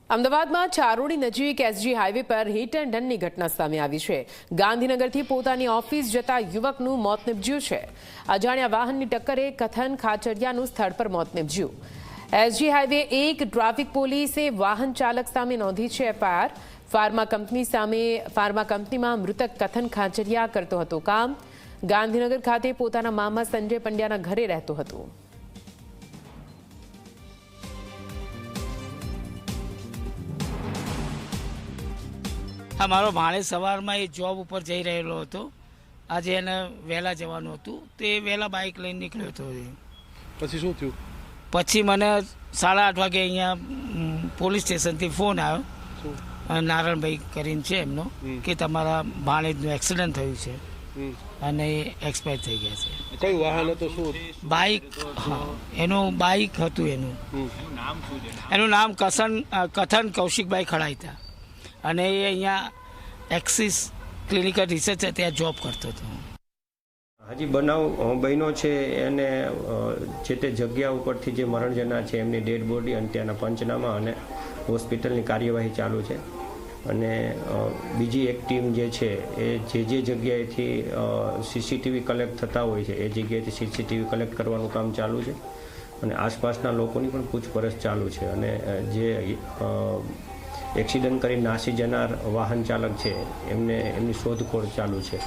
અમદાવાદમાં ચારોડી નજીક SG highway પર હિટ એન્ડ રનની ઘટના સામે આવી છે। ગાંધીનગરથી પોતાની ઓફિસ જતા યુવકનું મોત નીપજ્યું છે। અજાણ્યા વાહનની ટક્કરે કથન ખાચરિયાનું સ્થળ પર મોત નીપજ્યું। એસજી હાઈવે 1 ટ્રાફિક પોલીસે વાહન ચાલક સામે નોંધી છે એફઆઈઆર। ફાર્મા કંપનીમાં મૃતક કથન ખાચરિયા કરતો હતો કામ। ગાંધીનગર ખાતે પોતાના મામા સંજય પંડ્યાના ઘરે રહેતો હતો। હા, મારો ભાણેજ સવારમાં એ જોબ ઉપર જઈ રહેલો હતો। આજે એને વહેલા જવાનું હતું, તે વહેલા બાઇક લઈને નીકળ્યો હતો। પછી શું થયું? પછી મને 8:30 વાગે અહીંયા પોલીસ સ્ટેશનથી ફોન આવ્યો, નારાયણભાઈ કરીને છે એમનો, કે તમારા ભાણેજનું એક્સિડન્ટ થયું છે અને એક્સપાયર થઈ ગયા છે। કયું વાહન હતું? શું બાઇક? હા, એનું બાઇક હતું। એનું નામ કથન કૌશિકભાઈ ખડાઈતા અને એ અહીંયા એક્સિસ ક્લિનિકલ રિસર્ચ છે ત્યાં જોબ કરતો હતો। હજી બનાવ બન્યો છે એને જે તે જગ્યા ઉપરથી જે મરણ જનાર છે એમની ડેડ બોડી અને ત્યાંના પંચનામા અને હોસ્પિટલની કાર્યવાહી ચાલુ છે। અને બીજી એક ટીમ જે છે એ જે જગ્યાએથી સીસીટીવી કલેક્ટ થતા હોય છે એ જગ્યાએથી સીસીટીવી કલેક્ટ કરવાનું કામ ચાલુ છે અને આસપાસના લોકોની પણ પૂછપરછ ચાલુ છે। અને જે એક્સિડન્ટ કરી નાસી જનાર વાહન ચાલક છે એમની શોધખોળ ચાલુ છે।